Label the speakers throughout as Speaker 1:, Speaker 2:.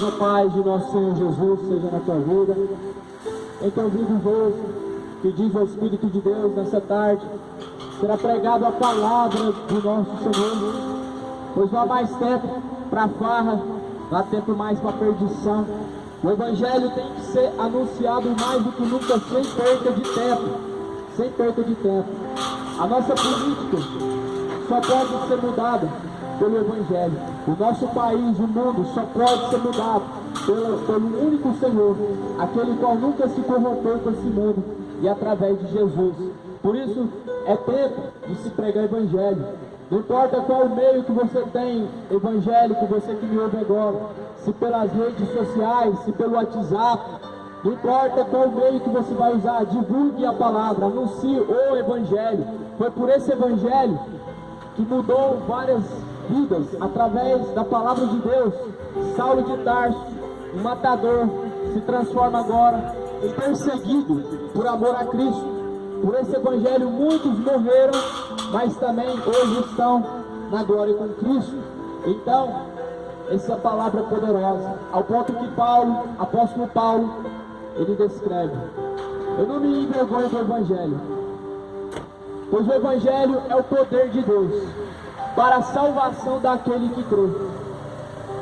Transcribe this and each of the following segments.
Speaker 1: seja a paz de nosso Senhor Jesus, seja na tua vida. Em teu vivo hoje, que diz o Espírito de Deus nessa tarde, será pregado a palavra do nosso Senhor, pois não há mais tempo para farra, não há tempo mais para perdição. O Evangelho tem que ser anunciado mais do que nunca, sem perca de tempo, sem perca de tempo. A nossa política só pode ser mudada pelo Evangelho. O nosso país, o mundo, só pode ser mudado pelo único Senhor, aquele qual nunca se corrompeu com esse mundo, e através de Jesus. Por isso, é tempo de se pregar Evangelho. Não importa qual meio que você tem evangélico, você que me ouve agora, se pelas redes sociais, se pelo WhatsApp, não importa qual meio que você vai usar, divulgue a palavra, anuncie o Evangelho. Foi por esse Evangelho que mudou várias vidas, através da palavra de Deus. Saulo de Tarso, um matador, se transforma agora em perseguido por amor a Cristo. Por esse Evangelho muitos morreram, mas também hoje estão na glória com Cristo. Então, essa palavra é poderosa, ao ponto que Paulo, apóstolo Paulo, ele descreve: eu não me envergonho do Evangelho, pois o Evangelho é o poder de Deus para a salvação daquele que crê.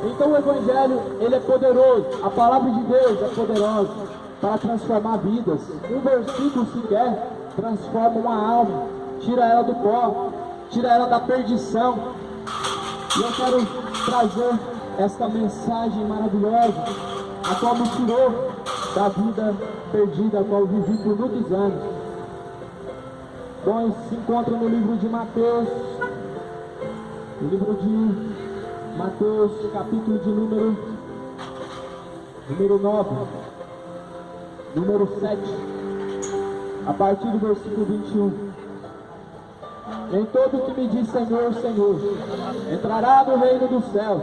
Speaker 1: Então o Evangelho, ele é poderoso, a palavra de Deus é poderosa para transformar vidas. Um versículo sequer transforma uma alma, tira ela do pó, tira ela da perdição. E eu quero trazer esta mensagem maravilhosa, a qual me tirou da vida perdida, a qual vivi por muitos anos. Bom, se encontra no livro de Mateus, no livro de Mateus, capítulo de número 9, número 7, a partir do versículo 21. Nem todo que me diz Senhor, Senhor, entrará no reino dos céus,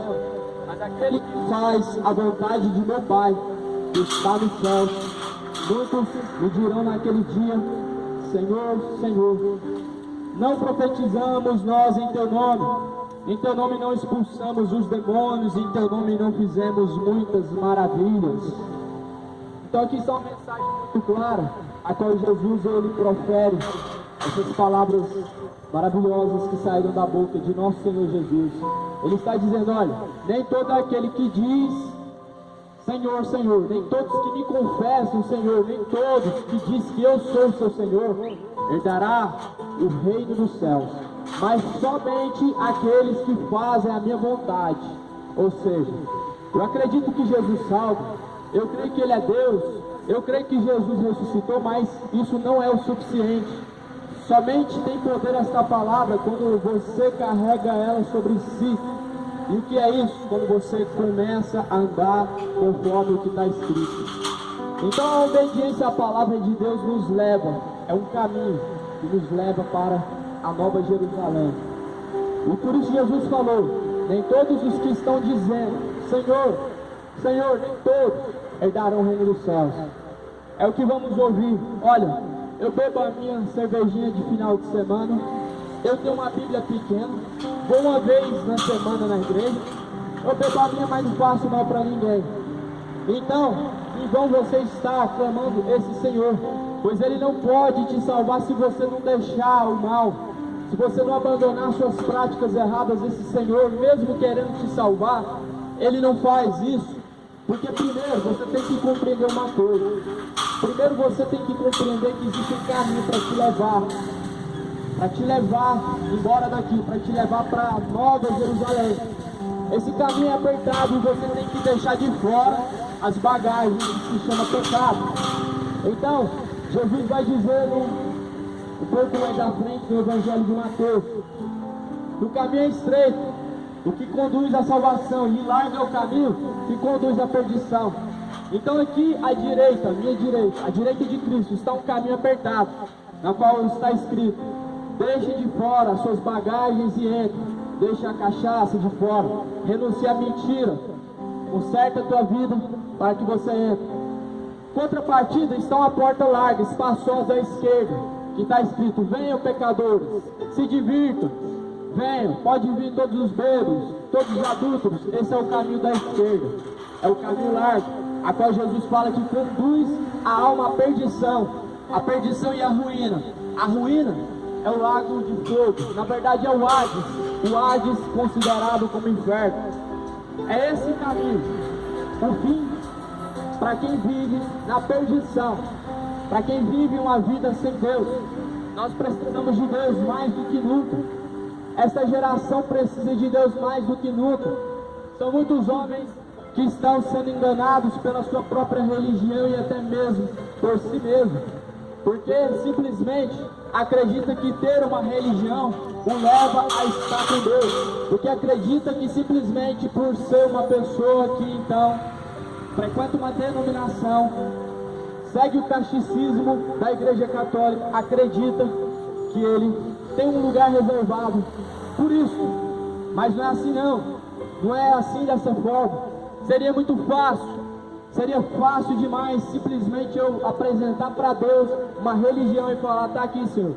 Speaker 1: mas aquele que faz a vontade de meu Pai, que está nos céus. Muitos me dirão naquele dia: Senhor, Senhor, não profetizamos nós em teu nome? Em teu nome não expulsamos os demônios, em teu nome não fizemos muitas maravilhas? Então aqui está uma mensagem muito clara, a qual Jesus ele profere essas palavras maravilhosas que saíram da boca de nosso Senhor Jesus. Ele está dizendo: olha, nem todo aquele que diz Senhor, Senhor, nem todos que me confessam Senhor, nem todos que diz que eu sou seu Senhor, herdará o reino dos céus, mas somente aqueles que fazem a minha vontade. Ou seja, eu acredito que Jesus salva, eu creio que Ele é Deus, eu creio que Jesus ressuscitou, mas isso não é o suficiente. Somente tem poder esta palavra quando você carrega ela sobre si. E o que é isso? Quando você começa a andar conforme o que está escrito. Então a obediência à palavra de Deus nos leva, é um caminho que nos leva para a Nova Jerusalém. E por isso Jesus falou: nem todos os que estão dizendo Senhor, Senhor, nem todos herdarão o reino dos céus. É o que vamos ouvir. Olha, eu bebo a minha cervejinha de final de semana, eu tenho uma Bíblia pequena, vou uma vez na semana na igreja, eu bebo a minha, mas não faço mal para ninguém. Então, em vão você está aclamando esse Senhor, pois Ele não pode te salvar se você não deixar o mal, se você não abandonar suas práticas erradas. Esse Senhor, mesmo querendo te salvar, Ele não faz isso, porque primeiro você tem que compreender uma coisa. Primeiro você tem que compreender que existe um caminho para te levar embora daqui, para te levar para a Nova Jerusalém. Esse caminho é apertado e você tem que deixar de fora as bagagens que se chama pecado. Então, Jesus vai dizer um pouco mais à frente no Evangelho de Mateus: o caminho é estreito, o que conduz à salvação, e largo é o caminho que conduz à perdição. Então aqui à direita, minha direita, à direita de Cristo, está um caminho apertado, na qual está escrito: deixe de fora as suas bagagens e entre, deixe a cachaça de fora, renuncie à mentira, conserta a tua vida para que você entre. Contrapartida está uma porta larga, espaçosa à esquerda, que está escrito: venham pecadores, se divirtam, venham, pode vir todos os bêbados, todos os adúlteros. Esse é o caminho da esquerda. é o caminho largo, a qual Jesus fala que conduz a alma à perdição e à ruína. A ruína é o lago de fogo, na verdade é o Hades considerado como inferno. É esse caminho, o fim, para quem vive na perdição, para quem vive uma vida sem Deus. Nós precisamos de Deus mais do que nunca. Essa geração precisa de Deus mais do que nunca. São muitos homens que estão sendo enganados pela sua própria religião e até mesmo por si mesmo, porque simplesmente acredita que ter uma religião o leva a estar com Deus, porque acredita que simplesmente por ser uma pessoa que então frequenta uma denominação, segue o catecismo da Igreja Católica, acredita que ele tem um lugar reservado por isso. Mas não é assim não é assim dessa forma. Seria muito fácil, seria fácil demais simplesmente eu apresentar para Deus uma religião e falar: tá aqui, Senhor,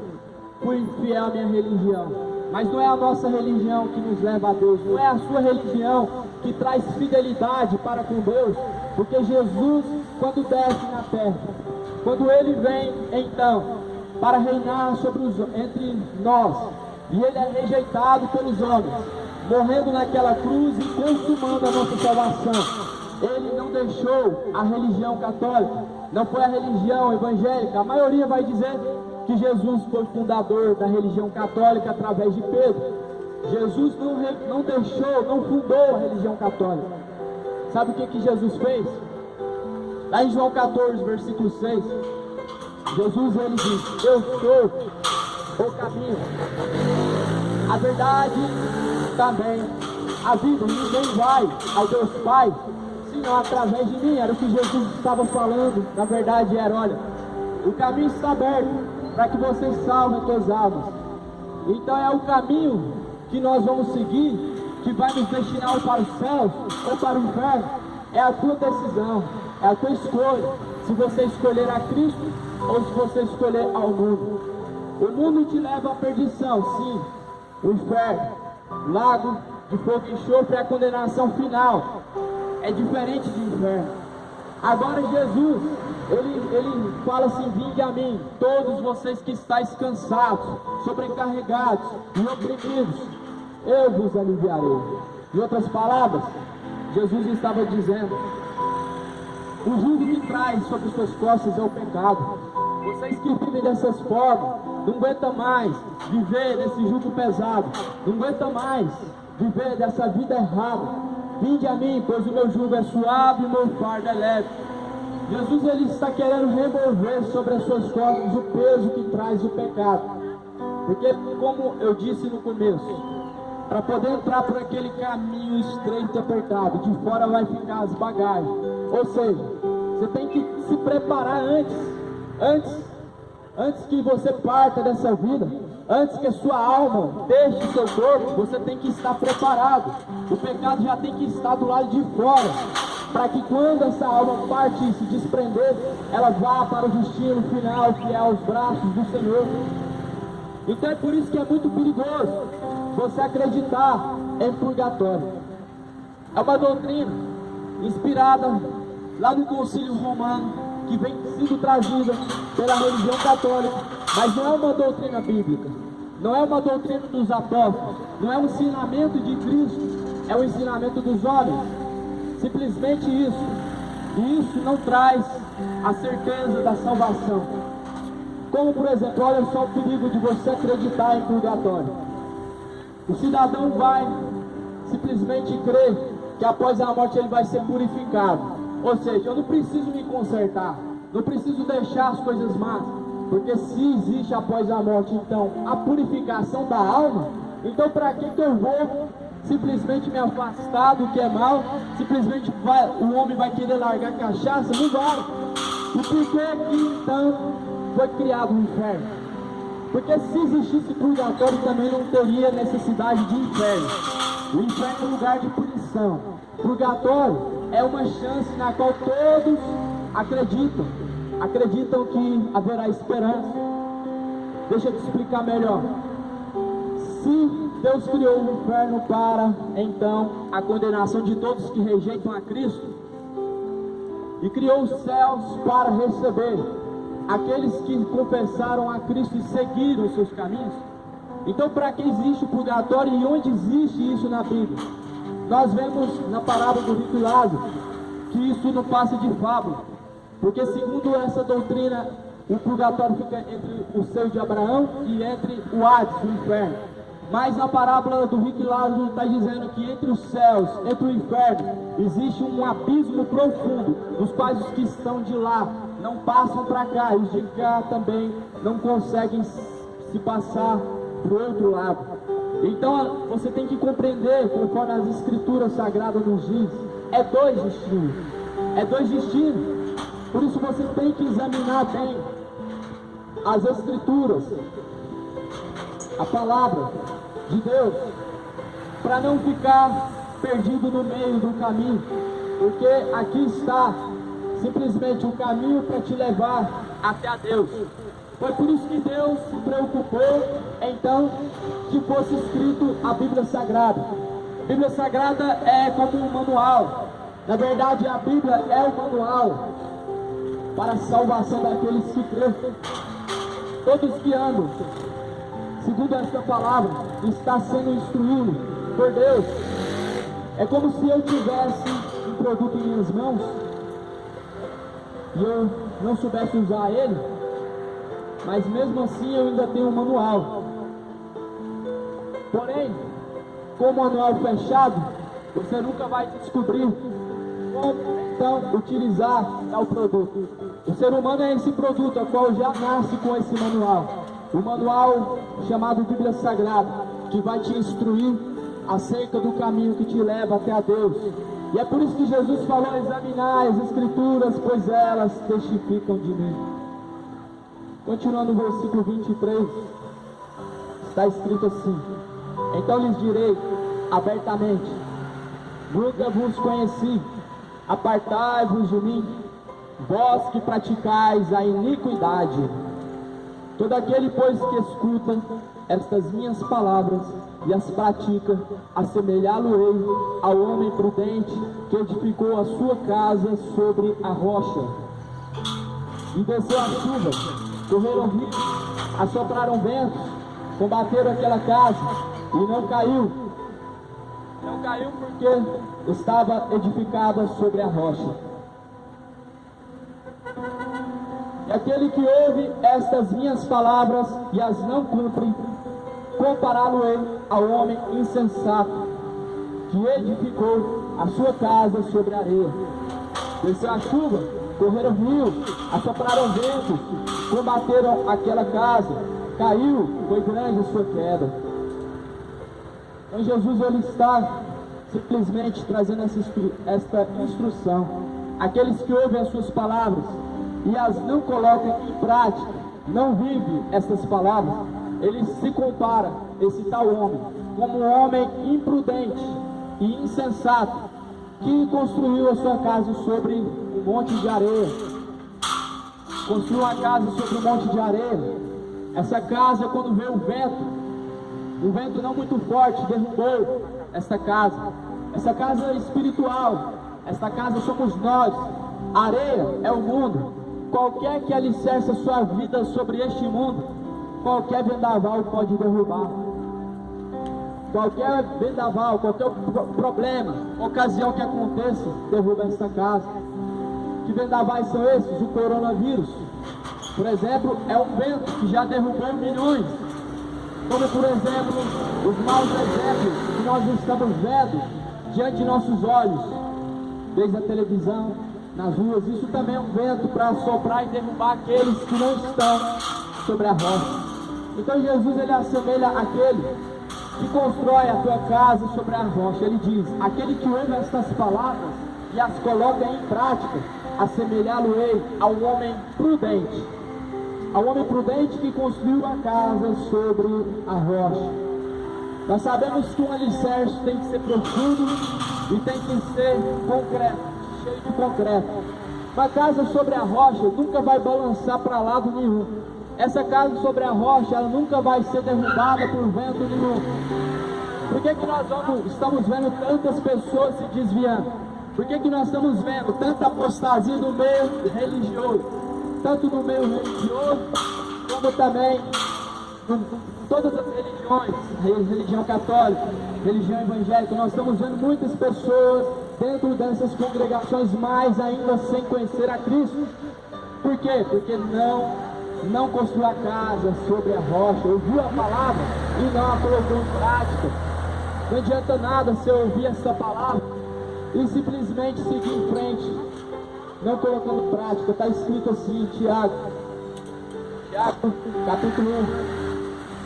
Speaker 1: fui fiel à minha religião. Mas não é a nossa religião que nos leva a Deus, não é a sua religião que traz fidelidade para com Deus, porque Jesus, quando desce na terra, quando ele vem então para reinar entre nós, e ele é rejeitado pelos homens, morrendo naquela cruz e consumando a nossa salvação. Ele não deixou a religião católica, não foi a religião evangélica. A maioria vai dizer que Jesus foi fundador da religião católica através de Pedro. Jesus não deixou, não fundou a religião católica. Sabe o que Jesus fez? Lá em João 14, versículo 6, Jesus ele diz: eu sou o caminho, a verdade também, a vida. Ninguém vai ao Deus Pai senão através de mim. Era o que Jesus estava falando. Na verdade era: olha, o caminho está aberto para que vocês salvem suas almas. Então é o caminho que nós vamos seguir que vai nos destinar ou para os céus ou para o inferno. É a tua decisão, é a tua escolha, se você escolher a Cristo ou se você escolher ao mundo. O mundo te leva à perdição, sim. O inferno, lago de fogo e enxofre, é a condenação final. É diferente do inferno. Agora Jesus, ele fala assim: vinde a mim, todos vocês que estáis cansados, sobrecarregados e oprimidos, eu vos aliviarei. Em outras palavras, Jesus estava dizendo: o jugo que traz sobre suas costas é o pecado. Vocês que vivem dessas formas, não aguentam mais viver desse jugo pesado, não aguentam mais viver dessa vida errada. Vinde a mim, pois o meu jugo é suave e o meu fardo é leve. Jesus ele está querendo remover sobre as suas costas o peso que traz o pecado. Porque, como eu disse no começo, para poder entrar por aquele caminho estreito e apertado, de fora vai ficar as bagagens. Ou seja, você tem que se preparar antes que você parta dessa vida, antes que a sua alma deixe seu corpo, você tem que estar preparado. O pecado já tem que estar do lado de fora, para que quando essa alma parte e se desprender, ela vá para o destino final, que é aos braços do Senhor. Então é por isso que é muito perigoso você acreditar em purgatório. É uma doutrina inspirada lá no Concílio Romano, que vem sendo trazida pela religião católica, mas não é uma doutrina bíblica, não é uma doutrina dos apóstolos, não é um ensinamento de Cristo, é um ensinamento dos homens. Simplesmente isso. E isso não traz a certeza da salvação. Como, por exemplo, olha só o perigo de você acreditar em purgatório. O cidadão vai simplesmente crer que após a morte ele vai ser purificado. Ou seja, eu não preciso me consertar, não preciso deixar as coisas más, porque se existe após a morte, então, a purificação da alma, então para que eu vou simplesmente me afastar do que é mal? Simplesmente o homem vai querer largar a cachaça? Não vai. E por que que então foi criado o inferno? Porque se existisse purgatório também não teria necessidade de inferno. O inferno é um lugar de punição. Purgatório é uma chance na qual todos acreditam que haverá esperança. Deixa eu te explicar melhor. Se Deus criou o inferno para, então, a condenação de todos que rejeitam a Cristo, e criou os céus para receber aqueles que confessaram a Cristo e seguiram os seus caminhos. Então, para que existe o purgatório e onde existe isso na Bíblia? Nós vemos na parábola do rico e Lázaro que isso não passa de fábula, porque segundo essa doutrina, o purgatório fica entre o seio de Abraão e entre o Hades, o inferno. Mas na parábola do rico e Lázaro está dizendo que entre os céus, entre o inferno, existe um abismo profundo, nos quais os que estão de lá não passam para cá, e os de cá também não conseguem se passar para o outro lado. Então você tem que compreender, conforme as escrituras sagradas nos diz, é dois destinos. É dois destinos. Por isso você tem que examinar bem as escrituras, a palavra de Deus, para não ficar perdido no meio do caminho, porque aqui está simplesmente o caminho para te levar até a Deus. Foi por isso que Deus se preocupou, então, que fosse escrito a Bíblia Sagrada. A Bíblia Sagrada é como um manual. Na verdade, a Bíblia é o manual para a salvação daqueles que creem. Todos que andam segundo esta palavra está sendo instruído por Deus. É como se eu tivesse um produto em minhas mãos e eu não soubesse usar ele, mas mesmo assim eu ainda tenho um manual. Porém, com o manual fechado, você nunca vai descobrir como então utilizar tal produto. O ser humano é esse produto, a qual já nasce com esse manual. O manual chamado Bíblia Sagrada, que vai te instruir acerca do caminho que te leva até a Deus. E é por isso que Jesus falou: examinar as escrituras, pois elas testificam de mim. Continuando no versículo 23, está escrito assim: então lhes direi abertamente: nunca vos conheci, apartai-vos de mim, vós que praticais a iniquidade. Todo aquele, pois, que escuta estas minhas palavras e as pratica, assemelhá-lo-ei ao homem prudente que edificou a sua casa sobre a rocha. E desceu a chuva, correram rios, assopraram ventos, combateram aquela casa, e não caiu. Não caiu porque estava edificada sobre a rocha. E aquele que ouve estas minhas palavras e as não cumpre, compará-lo-ei ao homem insensato, que edificou a sua casa sobre a areia. Desceu a chuva, correram rios, assopraram ventos, combateram aquela casa, caiu, foi grande a sua queda. Então Jesus, ele está simplesmente trazendo esta instrução. Aqueles que ouvem as suas palavras e as não colocam em prática, não vivem essas palavras, ele se compara, esse tal homem, como um homem imprudente e insensato, que construiu a sua casa sobre um monte de areia. Construiu uma casa sobre um monte de areia. Essa casa, quando veio um vento não muito forte, derrubou esta casa. Essa casa é espiritual. Esta casa somos nós. A areia é o mundo. Qualquer que alicerce a sua vida sobre este mundo, qualquer vendaval pode derrubar. Qualquer vendaval, qualquer problema, ocasião que aconteça, derruba esta casa. Que vendavais são esses? O coronavírus, por exemplo, é um vento que já derrubou milhões. Como, por exemplo, os maus exemplos que nós estamos vendo diante de nossos olhos, desde a televisão, nas ruas. Isso também é um vento para soprar e derrubar aqueles que não estão sobre a rocha. Então Jesus, ele assemelha aquele que constrói a tua casa sobre a rocha. Ele diz: aquele que ouve estas palavras e as coloca em prática, assemelhá-lo-ei ao homem prudente. Ao homem prudente que construiu a casa sobre a rocha. Nós sabemos que um alicerce tem que ser profundo e tem que ser concreto, cheio de concreto. Uma casa sobre a rocha nunca vai balançar para lado nenhum. Essa casa sobre a rocha, ela nunca vai ser derrubada por vento nenhum. Por que nós estamos vendo tantas pessoas se desviando? Por que nós estamos vendo tanta apostasia no meio religioso? Tanto no meio religioso, como também em todas as religiões, religião católica, religião evangélica. Nós estamos vendo muitas pessoas dentro dessas congregações, mais ainda sem conhecer a Cristo. Por quê? Porque não construiu a casa sobre a rocha, ouviu a palavra e não a colocou em prática. Não adianta nada você ouvir essa palavra e simplesmente seguir em frente, não colocando em prática. Está escrito assim em Tiago capítulo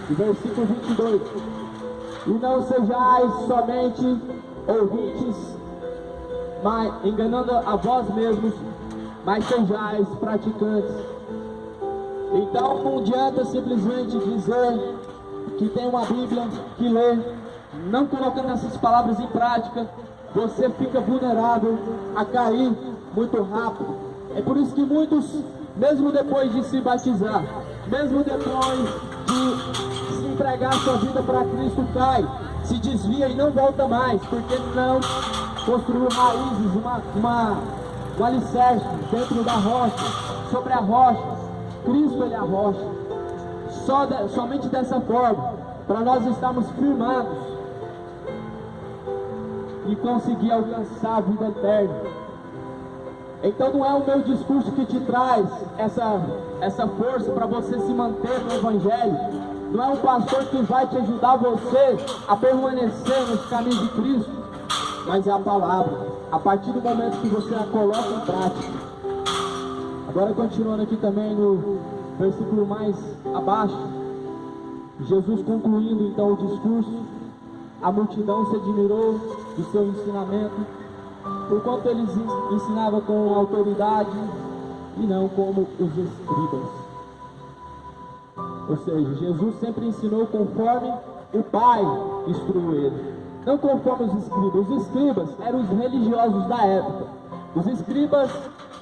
Speaker 1: 1, versículo 22. E não sejais somente ouvintes, mas enganando a vós mesmos, mas sejais praticantes. Então não adianta simplesmente dizer que tem uma Bíblia, que lê, não colocando essas palavras em prática, você fica vulnerável a cair muito rápido. É por isso que muitos, mesmo depois de se batizar, mesmo depois de se entregar a sua vida para Cristo, cai, se desvia e não volta mais, porque não construiu raízes, um alicerce dentro da rocha, sobre a rocha. Cristo, Ele é a rocha. Somente dessa forma, para nós estarmos firmados e conseguir alcançar a vida eterna. Então não é o meu discurso que te traz essa força para você se manter no Evangelho. Não é um pastor que vai te ajudar você a permanecer nos caminhos de Cristo, mas é a palavra. A partir do momento que você a coloca em prática. Agora continuando aqui também no versículo mais abaixo, Jesus concluindo então o discurso, a multidão se admirou do seu ensinamento, porquanto ele ensinava com autoridade e não como os escribas. Ou seja, Jesus sempre ensinou conforme o Pai instruiu ele, não conforme os escribas. Os escribas eram os religiosos da época. Os escribas,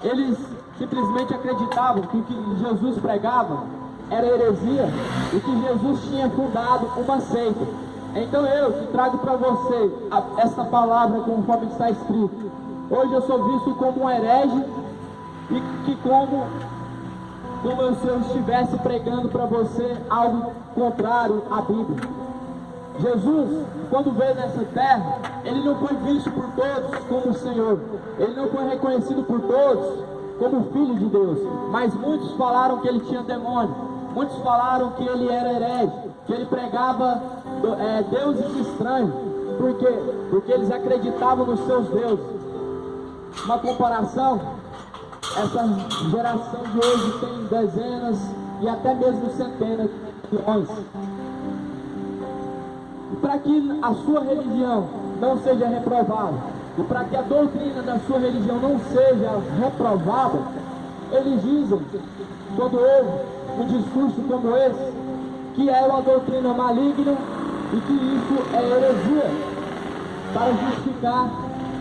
Speaker 1: eles simplesmente acreditavam que o que Jesus pregava era heresia e que Jesus tinha fundado uma seita. Então eu que trago para você essa palavra conforme está escrito. Hoje eu sou visto como um herege e que como se eu estivesse pregando para você algo contrário à Bíblia. Jesus, quando veio nessa terra, Ele não foi visto por todos como Senhor. Ele não foi reconhecido por todos como Filho de Deus. Mas muitos falaram que Ele tinha demônio. Muitos falaram que Ele era herege, que Ele pregava deuses estranhos. Por quê? Porque eles acreditavam nos seus deuses. Uma comparação, essa geração de hoje tem dezenas e até mesmo centenas de milhões. E para que a sua religião não seja reprovada, e para que a doutrina da sua religião não seja reprovada, eles dizem, quando houve um discurso como esse, que é uma doutrina maligna e que isso é heresia, para justificar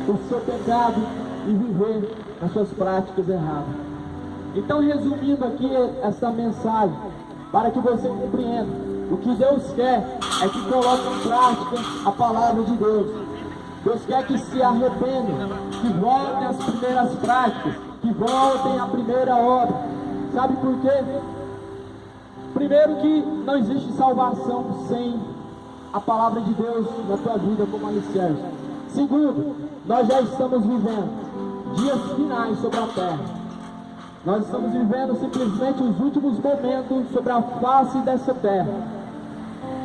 Speaker 1: o seu pecado e viver as suas práticas erradas. Então, resumindo aqui essa mensagem, para que você compreenda, o que Deus quer é que coloque em prática a palavra de Deus. Deus quer que se arrependam, que voltem às primeiras práticas, que voltem à primeira obra. Sabe por quê? Primeiro, que não existe salvação sem a palavra de Deus na tua vida como alicerce. Segundo, nós já estamos vivendo dias finais sobre a terra. Nós estamos vivendo simplesmente os últimos momentos sobre a face dessa terra.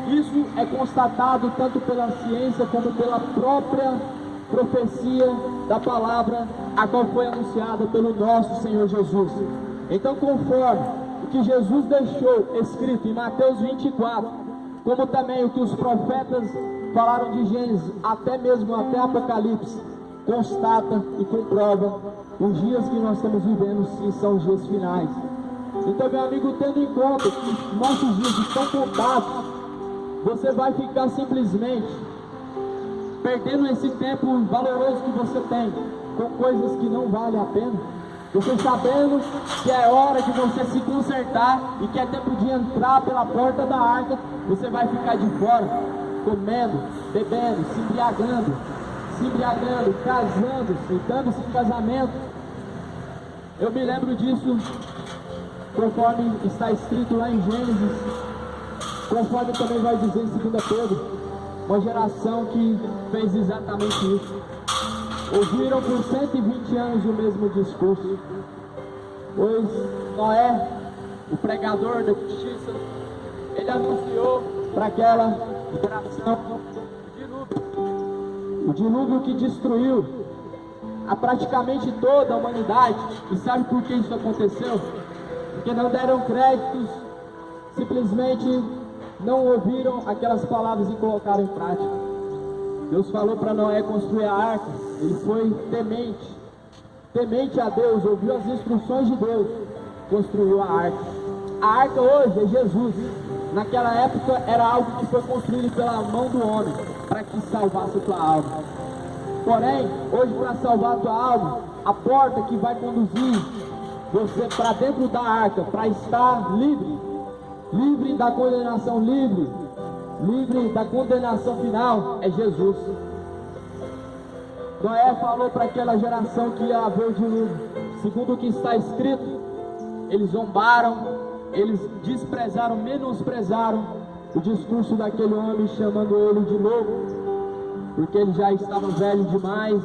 Speaker 1: Isso é constatado tanto pela ciência como pela própria profecia da palavra, a qual foi anunciada pelo nosso Senhor Jesus. Então, conforme o que Jesus deixou escrito em Mateus 24, como também o que os profetas falaram de Gênesis, até mesmo até Apocalipse, constata e comprova os dias que nós estamos vivendo, sim, são os dias finais. Então, meu amigo, tendo em conta que nossos dias estão contados, você vai ficar simplesmente perdendo esse tempo valoroso que você tem com coisas que não valem a pena. Você sabendo que é hora de você se consertar e que é tempo de entrar pela porta da arca, você vai ficar de fora, comendo, bebendo, se embriagando, se embriagando, casando-se, dando-se em casamento. Eu me lembro disso conforme está escrito lá em Gênesis, conforme também vai dizer em 2 Pedro, uma geração que fez exatamente isso. Ouviram por 120 anos o mesmo discurso, pois Noé, o pregador da justiça, ele anunciou para aquela geração o dilúvio que destruiu a praticamente toda a humanidade. E sabe por que isso aconteceu? Porque não deram créditos, simplesmente não ouviram aquelas palavras e colocaram em prática. Deus falou para Noé construir a arca, ele foi temente a Deus, ouviu as instruções de Deus, construiu a arca. A arca hoje é Jesus. Naquela época era algo que foi construído pela mão do homem, para que salvasse a tua alma. Porém, hoje, para salvar a tua alma, a porta que vai conduzir você para dentro da arca, para estar livre da condenação, livre da condenação final, é Jesus. Noé falou para aquela geração que ia haver o dilúvio. Segundo o que está escrito, eles zombaram, eles desprezaram, menosprezaram o discurso daquele homem, chamando ele de louco, porque ele já estava velho demais.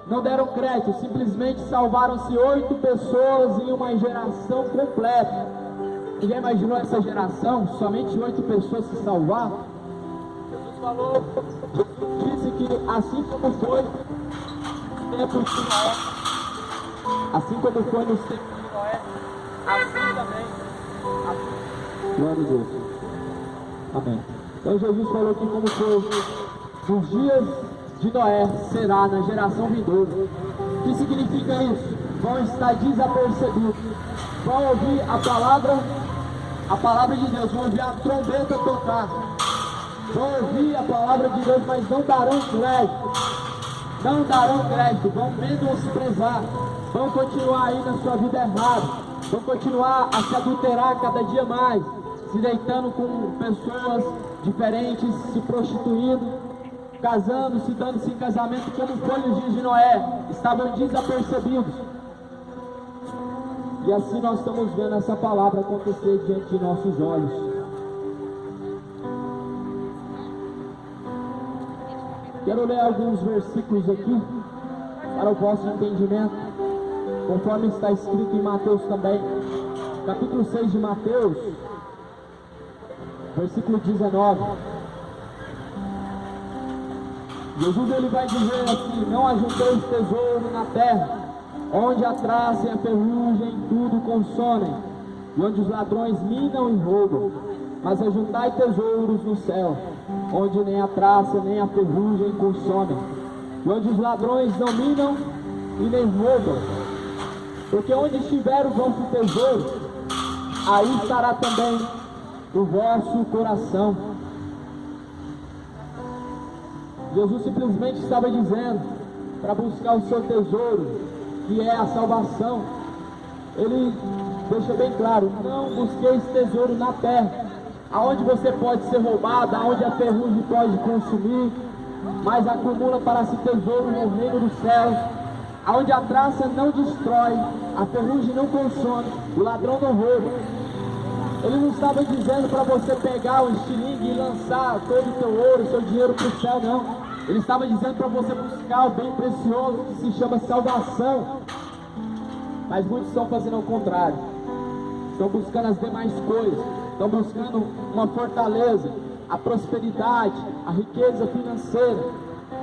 Speaker 1: Não deram crédito, simplesmente salvaram-se 8 pessoas em uma geração completa. Ninguém imaginou essa geração, somente 8 pessoas se salvar? Jesus falou, Jesus disse que assim como foi nos tempos de Noé, assim como foi nos tempos de Noé, assim também. Glória a Deus. Amém. Então Jesus falou que como foi nos dias de Noé, será na geração vindoura. O que significa isso? Vão estar desapercebidos, vão ouvir a palavra de Deus, vão ouvir a trombeta tocar, vão ouvir a palavra de Deus, mas não darão crédito, vão menosprezar, vão continuar aí na sua vida errada, vão continuar a se adulterar cada dia mais, se deitando com pessoas diferentes, se prostituindo, casando-se, dando-se em casamento, como foi nos dias de Noé, estavam desapercebidos. E assim nós estamos vendo essa palavra acontecer diante de nossos olhos. Quero ler alguns versículos aqui, para o vosso entendimento, conforme está escrito em Mateus também, capítulo 6 de Mateus, versículo 19. Jesus ele vai dizer assim: não ajunteis tesouro na terra, onde a traça e a ferrugem tudo consomem, e onde os ladrões minam e roubam, mas ajuntai tesouros no céu, onde nem a traça nem a ferrugem consomem, e onde os ladrões não minam e nem roubam. Porque onde estiver o vosso tesouro, aí estará também o vosso coração. Jesus simplesmente estava dizendo para buscar o seu tesouro, que é a salvação. Ele deixa bem claro: não busqueis tesouro na terra, aonde você pode ser roubado, aonde a ferrugem pode consumir, mas acumula para si tesouro no reino dos céus, aonde a traça não destrói, a ferrugem não consome, o ladrão não rouba. Ele não estava dizendo para você pegar o estilingue e lançar todo o seu ouro, seu dinheiro para o céu, não. Ele estava dizendo para você buscar o bem precioso que se chama salvação. Mas muitos estão fazendo ao contrário. Estão buscando as demais coisas. Estão buscando uma fortaleza, a prosperidade, a riqueza financeira.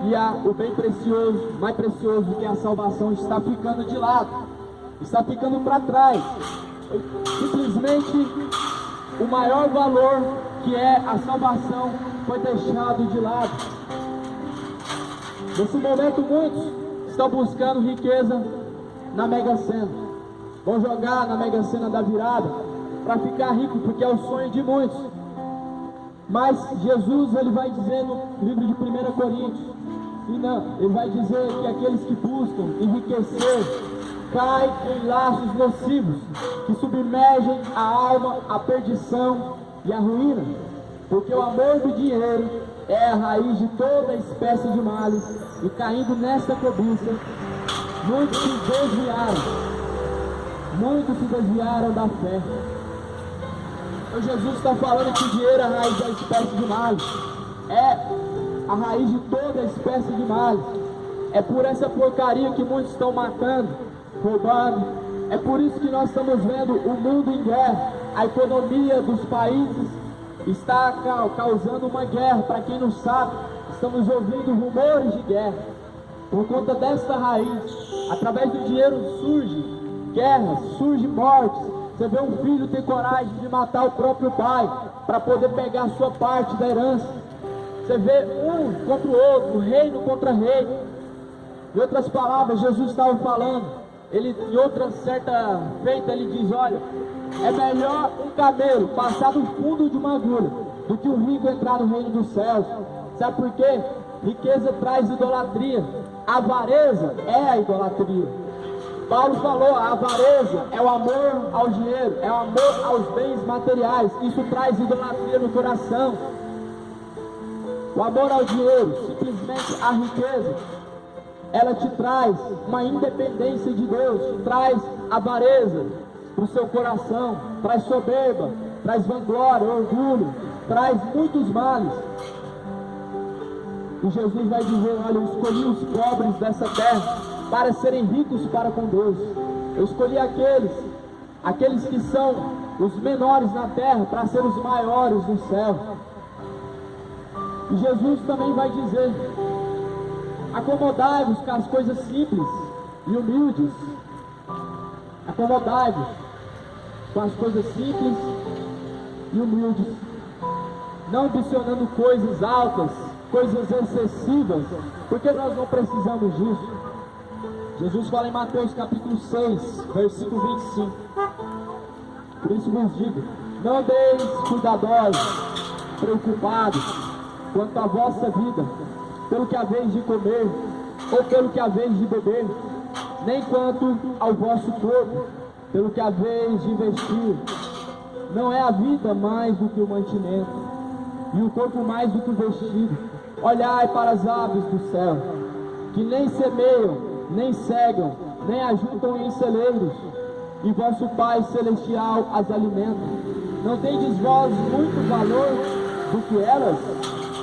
Speaker 1: E o bem precioso, mais precioso que é a salvação, está ficando de lado. Está ficando para trás. Simplesmente o maior valor, que é a salvação, foi deixado de lado. Nesse momento muitos estão buscando riqueza na Mega Sena. Vão jogar na Mega Sena da virada para ficar rico, porque é o sonho de muitos. Mas Jesus ele vai dizer no livro de 1 Coríntios, e não, ele vai dizer que aqueles que buscam enriquecer caem em laços nocivos, que submergem a alma à perdição e à ruína. Porque o amor do dinheiro é a raiz de toda espécie de males, e caindo nessa cobiça, muitos se desviaram da fé. Então Jesus está falando que o dinheiro é a raiz da espécie de males, é a raiz de toda espécie de males. É por essa porcaria que muitos estão matando, roubando. É por isso que nós estamos vendo o mundo em guerra. A economia dos países está causando uma guerra. Para quem não sabe, estamos ouvindo rumores de guerra. Por conta desta raiz, através do dinheiro surge guerras, surge mortes. Você vê um filho ter coragem de matar o próprio pai para poder pegar a sua parte da herança. Você vê um contra o outro, reino contra reino. Em outras palavras, Jesus estava falando, em outra certa feita, ele diz: olha, é melhor um camelo passar no fundo de uma agulha do que o rico entrar no reino dos céus. Sabe por quê? Riqueza traz idolatria, a avareza é a idolatria. Paulo falou, a avareza é o amor ao dinheiro, é o amor aos bens materiais. Isso traz idolatria no coração. O amor ao dinheiro, simplesmente a riqueza, ela te traz uma independência de Deus, te traz avareza para o seu coração, traz soberba, traz vanglória, orgulho, traz muitos males. E Jesus vai dizer: olha, eu escolhi os pobres dessa terra para serem ricos para com Deus. Eu escolhi aqueles que são os menores na terra para ser os maiores no céu. E Jesus também vai dizer: acomodai-vos com as coisas simples e humildes. Acomodai-vos com as coisas simples e humildes, não ambicionando coisas altas, coisas excessivas, porque nós não precisamos disso. Jesus fala em Mateus capítulo 6, versículo 25. Por isso vos digo: não andeis cuidadosos, preocupados quanto à vossa vida, pelo que haveis de comer, ou pelo que haveis de beber, nem quanto ao vosso corpo, pelo que haveis de vestir. Não é a vida mais do que o mantimento, e o corpo mais do que o vestido. Olhai para as aves do céu, que nem semeiam, nem cegam, nem ajuntam em celeiros, e vosso Pai Celestial as alimenta. Não tendes vós muito valor do que elas?